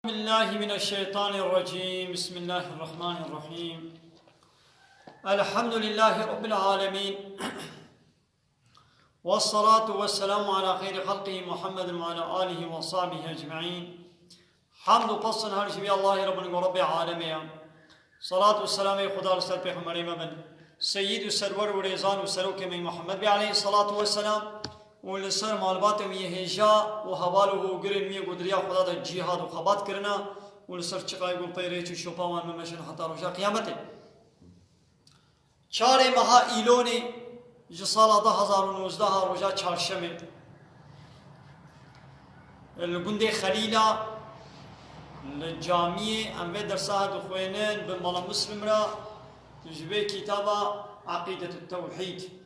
بالله من الشيطان الرجيم. بسم الله الرحمن الرحيم. الحمد لله رب العالمين، والصلاة والسلام على خير خلقه محمد وعلى آله وصحبه أجمعين. حمد و پسن هر شبی الله رب العالمين. صلاة والسلام خدا رسول پیغمبر من سید و سرور و ریزان و سروک من محمد علیه الصلاة والسلام و لسر معلومات میه هجا و حوال و گرین میه گدریا خدا دا جهاد و خبات کرنا و لسر چقای گل پیره چو شپاوان ممشن حتی روشا قیامته. چار ماه ایلونی جسال 2019 روزا چهارشنبه الگنده خلیلا الجامعه انوی درسها دخوینن به مال مسلم را تجوی کتاب عقیدة التوحید.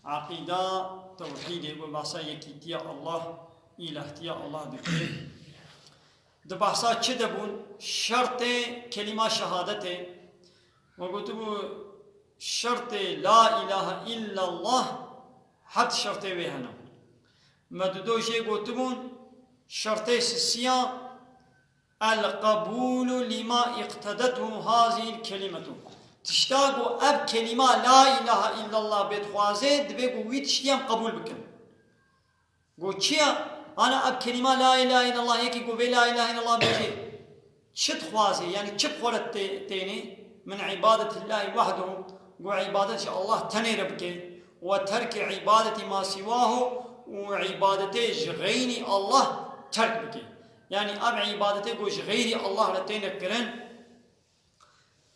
عقیده توحید و بحثا یکیتیا الله الهتیا الله دکره. ده بحثا چه دبون؟ شرط کلمه شهادته و گوتو شرط لا اله الا الله حد شرط ویهنا مددوشی گوتبون شرط سسیا القبول لما اقتدته هذه الكلمة. تشتاقو اب كلمة لا اله الا الله بتخوازه دبيقو وي تشتيام قبول بكن قو چيا انا اب كلمة لا اله الا الله يكي قو لا اله الا الله بيجي چت خوازه يعني چپ خورت تيني من عبادة الله وحده قو عبادة الله تني ربكي وترك عبادة ما سواه وعبادته غير الله ترك بكي يعني اب عبادته قو غير الله رتين كرن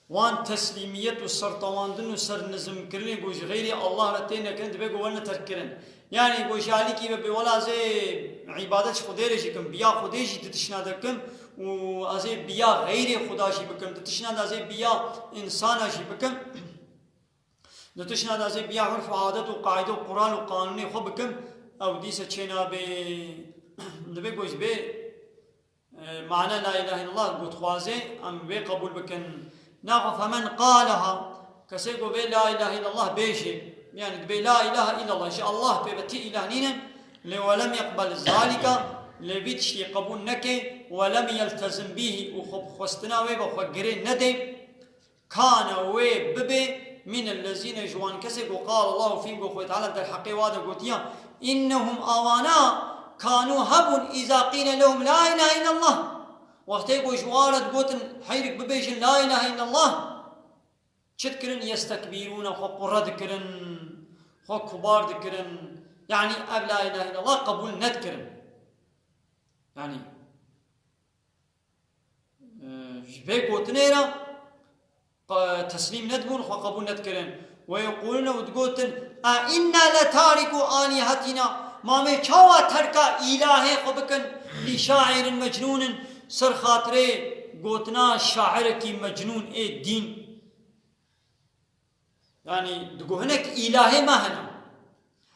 وان تسليمية وسرطواندن وسر نظم كرن قو غير الله رتين كرن دبي قو ولنا ترك كرن يعني قو شالي كي بولا زي عبادة خديرش كم بيا خديش تتشنا دكم وازي بيا غير خداشي بكم تتشنا دازي بيا انساناشي بكم نتشنا دازي بيا عرف عادات وقاعدة وقرآن وقانون خو بكم او ديسة چينا دبي قوش بي معنى لا اله الا الله قد خوازي ام بي قبول بكن ناغو فمن قالها كسيقو بي لا اله الا الله بيشي يعني دبي لا اله الا الله ان شاء الله بيبتي اله نينا ولم يقبل ذلك لبيتشي قبول نكي ولم يلتزم به وخب خستنا ويبا خقرين ندي كان ويب ببي من الذين جوان كسب وقال الله فيهم قوة تعالى در حقي وادا قوتيا إنهم آوانا كانوا هبون إذا قيل لهم لا إله إلا الله وقتيقوا جوارد قوتن حيرك ببيجن لا إله إلا الله شتكرن يستكبرون خو قرد كرن خو كبار دكرن يعني أب لا إله إلا الله قبول ندكرن يعني جبه قوتنيرا تسليم ندبون خو قبول ندكرن ويقولون ودقوتن إنا لتاركوا آلهتنا ما مي چاوا تركا إلهي خبكن لشاعر مجنون سر خاطره قوتنا شاعر کی مجنون اي دين يعني دقوهنك إلهي ما هنا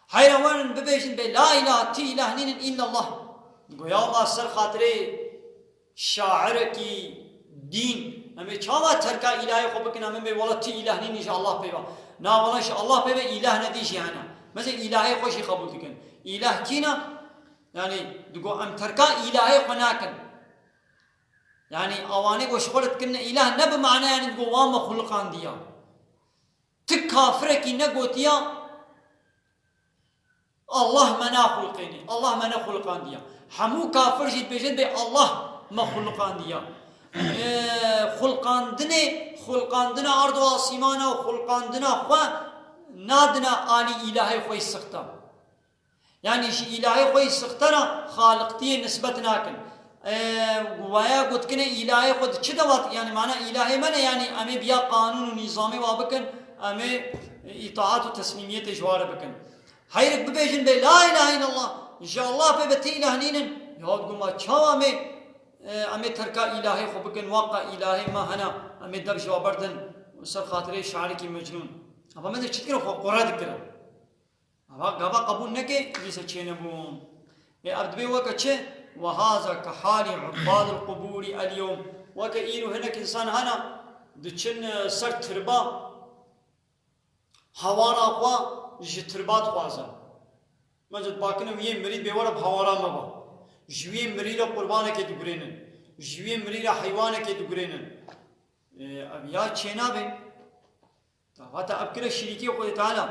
حيروان ببيجن بي لا إله تي إله نين إلا الله دقو يا الله سر خاطره شاعر کی دين أمي چاوا تركا إلهي خبكن أمي بي والله تي إله نين إن شاء الله بيبا نا والله إن شاء الله بيبا إله نديش يعني مثلا إلهي خوشي قبول دكن إله كينا يعني دقو أم تركا إلهي خناكن يعني أواني وشغلت كنا إله نب معنى يعني دقو وام خلقان ديا تكافرك نقوتيا الله منا خلقيني الله منا خلقان ديا حمو كافر جيت بيجن بي الله ما خلقان ديا خلقان دنا أرض واسيمانا وخلقان دنا خوا نادنا آلي إلهي خوي سختم يعني شي إلهي خوي سختنا خالقتي نسبتنا كن ويا قلت كنا إلهي خود چدوات يعني معنى إلهي من يعني أمي بيا قانون ونظامي وابكن أمي إطاعات وتسليمية جوار بكن هيرك ببيجن بي لا إله إلا الله إن شاء الله ببتي إله نينن يهود قل ما چاو أمي تركا إلهي خو بكن واقع إلهي ما هنا أمي در جوابردن سر خاطري شعري کی مجنون أبا من چت كنا قرآن دكرا أبا قبول نكي جيسا چينبون أبد بي وقت چه وهذا كحال عباد القبور اليوم وكأينو هناك إنسان هنا دچن سر تربا هوانا خوا جتربات خوازا مجد باكنا ويه مريد بيورا بهوارا مبا جوي مريد قربانك دبرينن جوی مری را حیوانه که دگرینن یا چنابه تا ابکر شریکی خود تعالی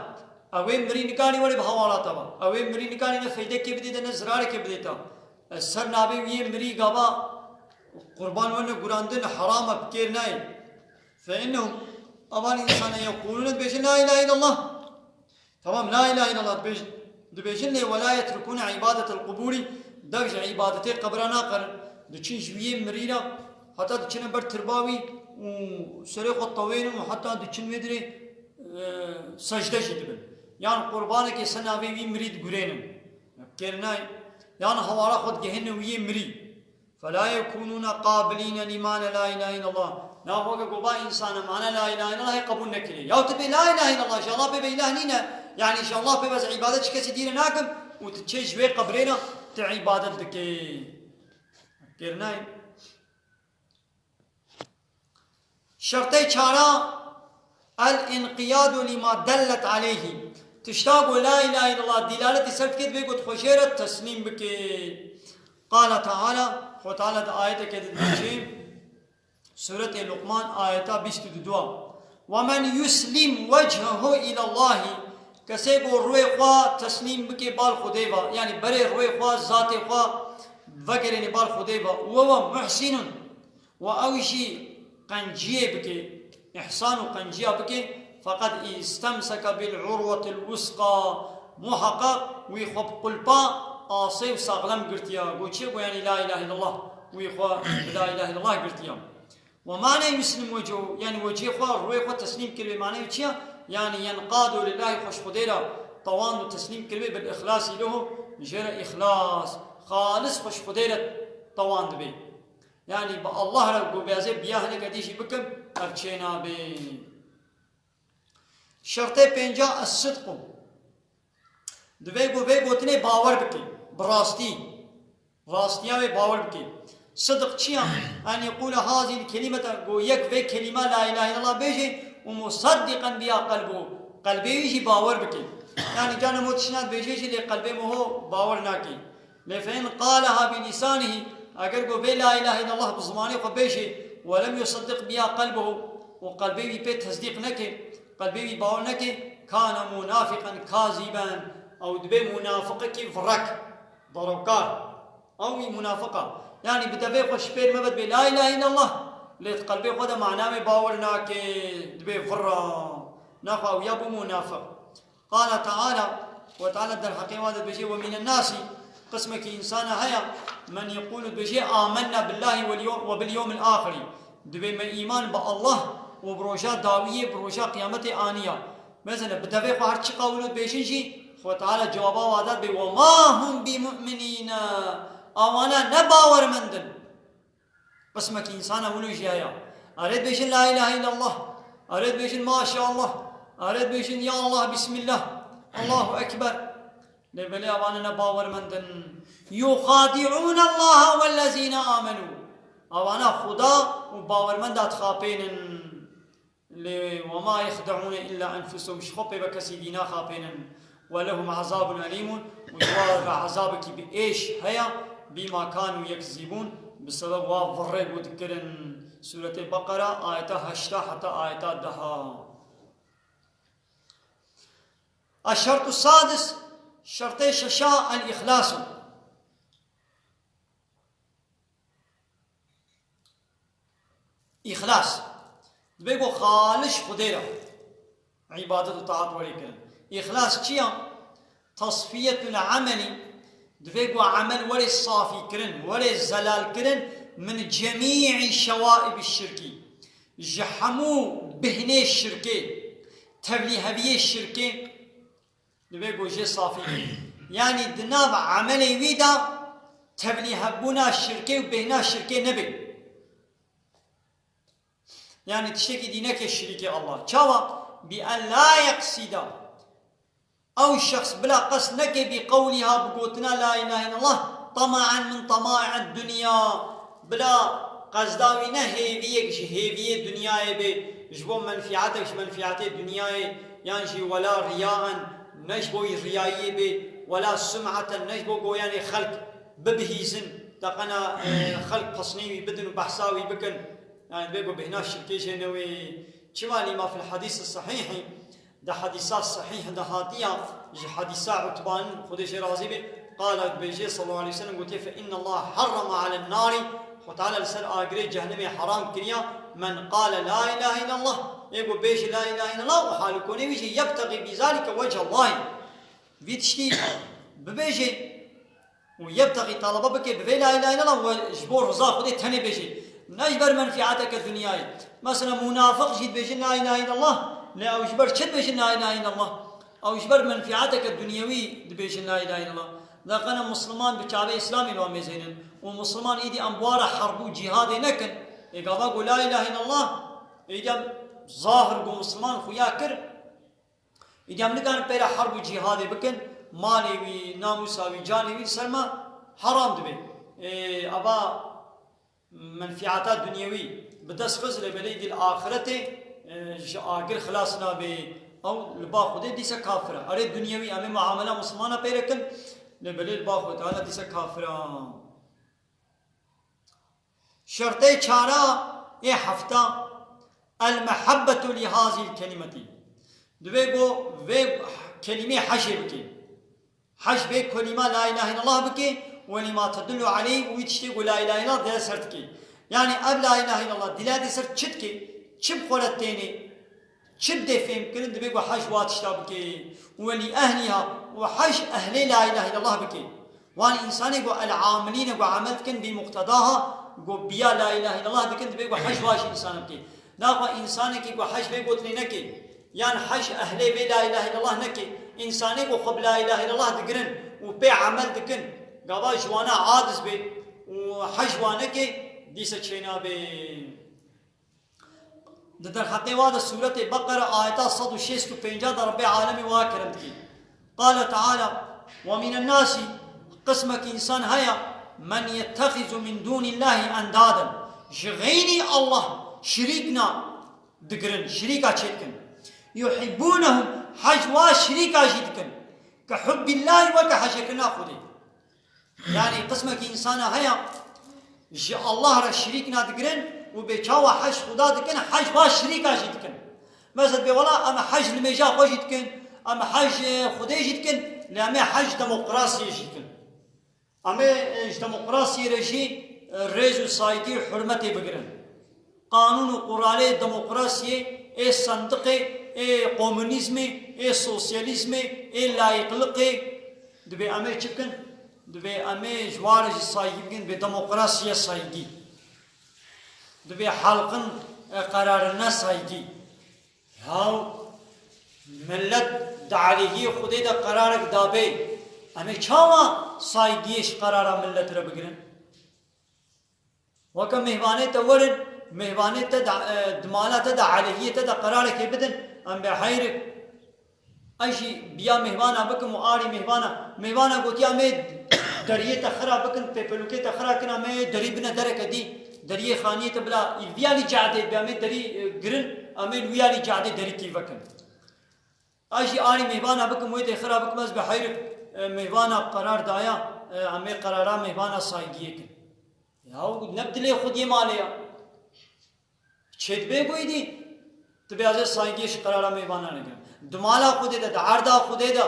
اوه مری نکانی ولی بحوالاتا با اوه مری نکانی نه فیده که بدیتا نه زرار که بدیتا سر نابه ویه مری گابا قربان ونه قراندن حرام بكير ناي فإنهم أوان إنسان يقولون بيجن لا إله إلا الله تمام لا إله إلا الله بيجن ولا يتركون عبادة القبور دغج عبادتي قبرنا قر دچين شويه مرينا حتى دچين بر ترباوي وسريق الطوين وحتى دچين مدري سجده جدبن يعني قربانك سناوي مريد غرينن بكير ناي يعني حوالا خود جهن ويه مريد فلا يكونون قابلين لمعنى لا اله الا الله ناهوغا غوبا انسان معنى لا اله الا الله قبول نكري يا تبي لا اله الا الله ان شاء الله بي اله نينا يعني ان شاء الله بي بس عبادتك كسدير ناكم وتتشي شوي قبرنا تعبادتك كيرناي شرطي چارا الانقياد لما دلت عليه تشتاق لا اله الا الله دلالة سرت بيقول خوشيرة تسليم بك قال تعالى وتعالى آية كده سورة لقمان آية 22 ومن يسلم وجهه إلى الله كسيبو روي خوا تسليم بكي بال خديبا يعني بري روي خوا ذات خوا وغيرني بال خديبا وهو محسن وأوشي قنجيه بكي إحسان قنجيه بكي فقد استمسك بالعروة الوثقى محقق ويخب قلبا آصي وساغلم قرتيا قوشي يعني لا إله إلا الله ويخوا لا إله إلا الله قرتيا ومعنى يسلم وجهه يعني وجهه خوا روي خوا تسليم كلمة معنى يتشيا يعني ينقاد لله خوش خديرا طوان تسليم كلمة بالإخلاص له جرى إخلاص خالص خوش خديرا طوان دبي يعني الله رب بيازي بياه لك ديشي بكم أرچينا بي شرطه پنجا الصدق دوی گوتنه باور بکی براستی راستیاں میں باور بکی صدق چیاں ان يقول هذه الكلمة گو یک و کلمہ لا اله الا الله بیجی ومصدقا بها قلبه قلبی ویجی باور بکی يعني جانا متشنات بیجی لی قلبی مو باور ناکی لفین قالها بلسانه اگر گو بی لا اله الا الله بزمانی خو بیجی ولم يصدق بها قلبه وقلبی وی پہ تصدیق نکی قلبی وی باور نکی كان منافقا كاذبا او دبي منافقه كي فرك ضربكار او منافقه يعني بدبي خوش بير مبد بي لا اله الا الله ليت قلبي خدا معناه باورنا كي دبي فرا نخا ويا منافق قال تعالى وتعالى در حقيقه بشيء ومن الناس قسمك انسان هيا من يقول بشيء آمنا بالله وباليوم الاخر دبي من ايمان بالله وبروجا داويه بروجا قيامه انيه مثلا بدبي خو هرچی قولو بيشي خو تعالى جوابا وعدت بي وما هم بمؤمنين اوانا نباور مندن قسمك انسان اولو جايا اريد بيشن لا اله الا الله اريد بيشن ما شاء الله اريد بيشن يا الله بسم الله الله اكبر لبلي اوانا نباور مندن يخادعون الله والذين امنوا اوانا خدا وباور مندات خابين وما يخدعون إلا أنفسهم شخوب بكسي دينا خابينا ولهم عذاب أليم وجواب عذابك بإيش هيا بما كانوا يكذبون بسبب وفرق وذكرن سورة البقرة آية 8 حتى آية 10 الشرط السادس شرط ششاء الإخلاص إخلاص بيقول خالص خديرا عبادة وطاعة وليكن إخلاص كيا تصفية العمل بيقول عمل ولي الصافي كرن ولي الزلال كرن من جميع شوائب الشرك جحمو بهني الشركي تبلي هبيه الشركي بيقول جي صافي يعني دناب عملي ويدا تبلي هبونا الشركي وبهنا الشركي نبي يعني تشتكي دينك الشريك الله شوا بأن لا يقصد أو الشخص بلا قصد نكي بقولها بقوتنا لا إله إلا الله طمعا من طمائع الدنيا بلا قصداوي هيفية دنيا بي جبو منفعات الدنيا يعني ولا رياء نجبو ريائي بي ولا سمعة نجبو يعني خلق ببهيزن دقنا خلق قصني بدن وبحثاوي بكن يعني بيقول بهنا شركيش نوي شمالي ما في الحديث الصحيح ده حديثات صحيح ده هاتيا حديثات عتبان خديش رازي به قال بيجي صلى الله عليه وسلم قلت فإن الله حرم على النار وتعالى لسر آجري جهنم حرام كريا من قال لا إله إلا الله يقول بيجي لا إله إلا الله وحالكوني بيجي يبتغي بذلك وجه الله بيتشتي ببيجي ويبتغي طلبه بك بفي لا إله إلا الله وجبور رضا خدي تاني بيجي نجبر منفعتك الدنياي مثلا منافق جيد بيجي لا إله إلا الله لا أو يجبر شد بيجي لا إله إلا الله أو يجبر منفعتك الدنيوي بيجي لا إله إلا الله لقنا مسلمان بشعب إسلامي لو مزينن ومسلمان إيدي أموار حرب وجهاد نكن إجابة قول لا إله إلا الله إجاب ظاهر قو مسلمان خويا كر إجاب نكان بيرا حرب وجهاد بكن مالي وي ناموساوي جاني وي سلمى حرام دبي أبا منفعات دنيوي بدس خزر بليد الآخرة آخر خلاصنا ب أو لبا خده ديسا كافرة أري دنيوي أمي معاملة مسلمانة بيركن لبليد با خده تعالى ديسا كافرة شرطي چارا اي حفتا المحبة لهذه الكلمة دوغو و كلمة حج بكي حج بك كلمة لا إله إلا الله بكي ولما تدل عليه ويتشتغل لا إله إلا الله دل سرتكي يعني أب لا إله إلا الله دل دي سرت چتكي چب خورتيني چب دي فهم كرن دوغو حج واتشتا بكي ولي أهلها وحج أهل لا إله إلا الله بكي وان إنساني قو العاملين قو عملت كن بمقتضاها قو بيا لا إله إلا الله بكن دوغو حج واش إنسان بكي ناقو إنساني كي قو حج بيقو تني نكي يعني حج أهل بي لا إله إلا الله نكي إنساني قو خب لا إله إلا الله دقرن وبي عمل دكن قابا جوانا عادز بي وحج وانكي ديسا چينا بي در حقي وادا سورة بقرة آيات 165 رب العالمين واكرمت كي قال تعالى ومن الناس قسمك إنسان هيا من يتخذ من دون الله أندادا غيري الله شريكنا دقرن شريكا چيتكن يحبونهم حجوا شريكا جدكن كحب الله وكحجكنا خدي يعني قسمك إنسان هيا الله را شريكنا دقرن وبيچاوا حج خدا دكن حج وا شريكا جدكن مثلا بيولا اما حج الميجا خو جدكن اما حج خدي جدكن لما حج ديمقراطي جدكن اما ديمقراطي رجي ريزو سايتي حرمتي بگرن قانون قرالي ديمقراطي اي صندوق اي كومونيزم اي سوسياليزم اي لايقلق دبي اما چكن دبي اما جوارج سايگين بديمقراطي سايگي دبي حلقن قرارنا سايگي هاو ملت دعاليه خدي دا قرارك دابي اما چاوا سايگيش قرارا ملت را بگرن وكم مهبانه تورن مهبانه دمالا تدا عليه تدا قرارك بدن ام بحيرك ايشي بيا مهبانا بكم وآري مهبانا قلت يا مي دريه تخرا بكن بيبلوكي تخرا كنا مي دري بنا درك دي دريه خانيه تبلا الفيالي جاده بامي دري گرن امي ويالي جاده دري كي وكن ايشي آري مهبانا بكم ويت خرا بكم از بحيرك مهبانا قرار دايا امي قرارا مهبانا سايگيه याओ नब्दले खुद ये मालिया छेदबे कोई दी तबे आज साइंगिश करारा में बाना लगे दमाला खुदे दा दारदा खुदे दा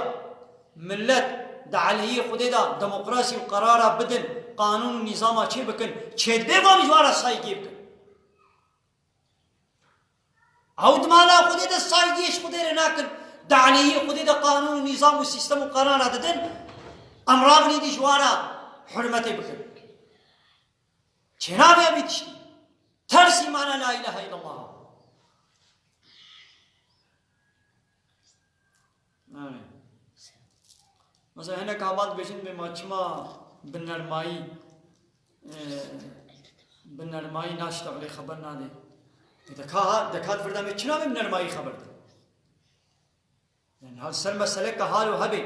मिल्लत दाली खुदे दा डेमोक्रेसी करारा बदन कानून निजाम अच्छे बकन छेदबे को मिजवारा साइगी आओ दमाला खुदे दा साइगिश खुदे रे नाकन दाली खुदे दा कानून निजाम और सिस्टम करारा ददन अमरावनी दी जवारा हरमते बकन جنابي أبيتش ترسي معنا لا إله إلا الله مثلا هنا كابات بيشن بماچما بنرمائي ناشتغل خبر نادي دكات فردا में چنا में नरमाई खबर दे يعني هالسر مسألة كحال وهبي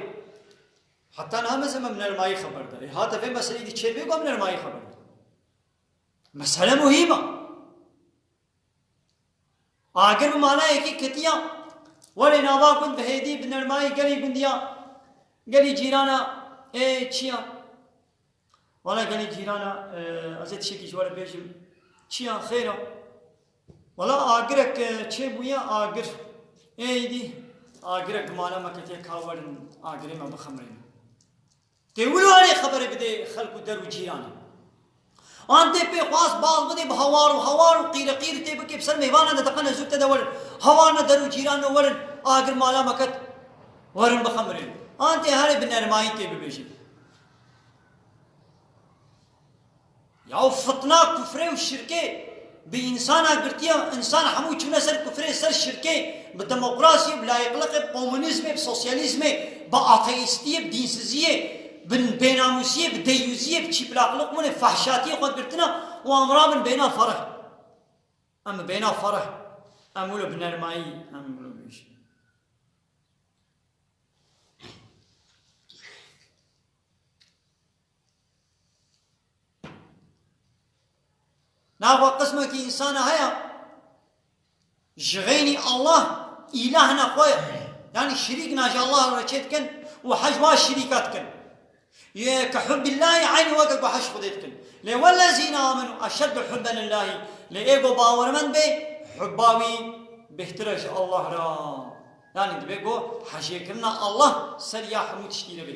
حتى نها مثلا من नरमाई खबर दे هذا في مسألة دي چه بيگو من नरमाई खबर مسألة مهمة आखिर में माना है कि कितियाँ वाले नावा कुन बहेदी बनरमाई गली गुंदिया गली जीराना ए छिया ولا قال لي جيرانا ازيد شيكي شوال بيجم شيا خيرا ولا اقرك شي بويا اقر ايدي اقرك مالا ما كتي كاورن اقري ما بخمرين تقولوا علي خبر بدي خلق درو جيراني انت في خاص بعض بدي بهوار وهوار وقير قير تبكي بسر ميبانا دقنا زوت دور هوانا درو جيران ورن اقر مالا ما كت ورن بخمرين انت هاري بنرماي تبي بيجي يا فتنة كفر والشركة بإنسان أقرتيا إنسان حمو شو نسر كفر سر الشركة بالديمقراطية بلا يقلق بكومونيزم بسوسياليزم بأثيستية بدينسيزية بناموسية بديوزية بشي بلا قلق من فحشاتية خد قرتنا وأمرا من بينا فرح أما بينا فرح أمولو بنرمائي أمولو بيش ناقوا قسمك إنسان هيا جغيني الله إلهنا خويا يعني شريك ناجي الله رشيد كن وحج ما شريكات كن كحب الله عين وقت وحج خديت كن والذين آمنوا أشد حبا لله لإيقو باور من بي حباوي بهترش الله را يعني دبيقو حشيكرنا الله سريا حمود شكينا بي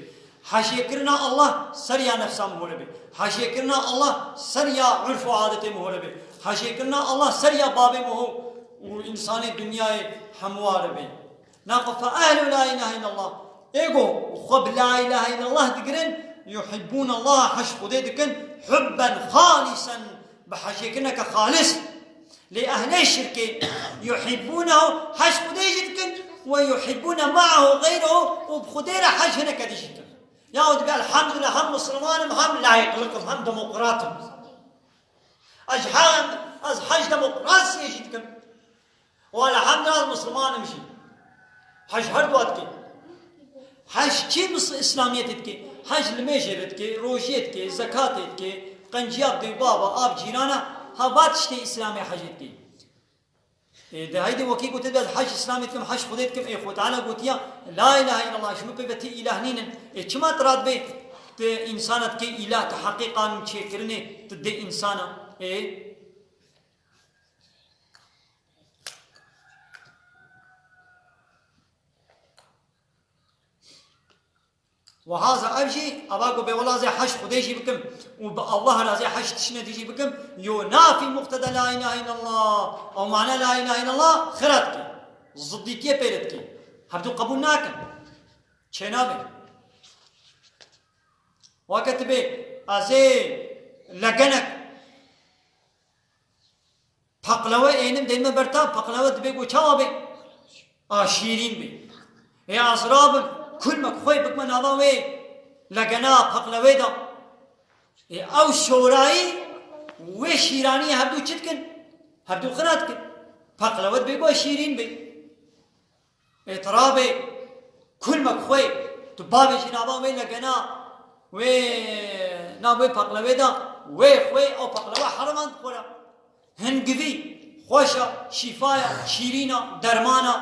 حشيكرنا الله سريا نفسه مهولة بي حشيكرنا الله سريا عرف وعادته مهولة بي حشيكرنا الله سريا بابي مهو وإنسان الدنيا حموار بي ناقف فأهل لا إله إلا الله إيقو وخب لا إله إلا الله دقرن يحبون الله حش قديدكن حبا خالصا بحشيكرنا كخالص لأهل الشرك يحبونه حش قديدكن ويحبون معه غيره وبخدير حش هنا كديشتن ياود بي الحمد لله هم مسلمان هم لا يقلقهم هم ديمقراطهم از حج ديمقراطي يجيتكم والحمد لله المسلمان مشي حج هردوات كي حج كي اسلاميتك كي حج الميجرت كي روجيت كي زكاة كي قنجياب دي بابا اب جيرانا هبات شتي اسلامي حجت كي ده هيدي وكي قلت له حج اسلاميتكم حج خديتكم اي خو تعالى قلت يا لا اله الا الله شنو بيبتي اله نين كما تراد بي انسانت كي اله تحقيقا مشكرني تدي انسانه اي وهذا أبشي أباكو بولا زي حش خديشي بكم والله لا زي حش تشنا تيجي بكم ينافي مقتضى لا إله إلا الله أو معنى لا إله إلا الله خراتك ضديكية بيرتك هبدو قبول ناكن چنابه وقت بي أزي لغنك پقلوه اینم دیمه برتا پقلوه دبی گو چاوه آشیرین بی ای آزراب كل ما خوي بك من هذا وين لقنا بقلوي دا أو شوراي وشيراني هبدو چتكن هبدو خناتكن بقلوت بيقو شيرين بي اعترابي كل ما خوي تبابي جنابا وين لقنا وين نابي بقلوي دا وين خوي أو بقلوي حرمان خورا هنقذي خوشا شفايا شيرينا درمانا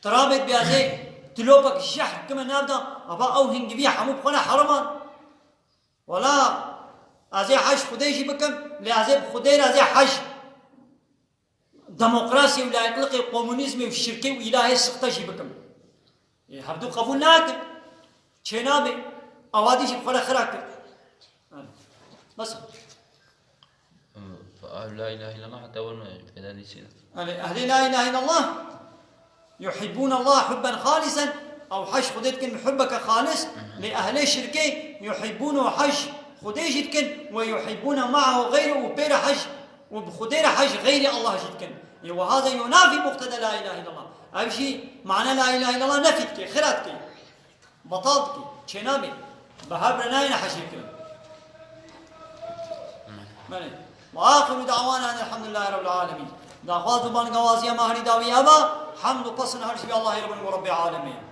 ترابط بيازي تلوبك الشحر كما نابدا أبا أو هنجبيا حمو بخنا حرمان ولا أزي حج خديجي بكم لأزي بخدير أزي حج ديمقراطي ولا يطلق الكومونيزم والشركة وإلهي سقطجي بكم هبدو قبول ناكل چنابي أواديش بخنا خراك بس أهل لا إله إلا الله حتى أول في هذه السنة أهل لا إله إلا الله يحبون الله حبا خالصا أو حج خديتكن حبك خالص لأهل الشركة يحبونه حج خديجتكن ويحبون معه غيره وبير حج وبخدير حج غير الله جدكن وهذا ينافي مقتضى لا إله إلا الله أي شيء معنى لا إله إلا الله نفيتك خيراتك بطالتك چنابي بهبرنا حجكن وآخر دعوانا أن الحمد لله رب العالمين دعوات بان قوازي مهري داوي أبا حمد وقصن هرشي الله رب العالمين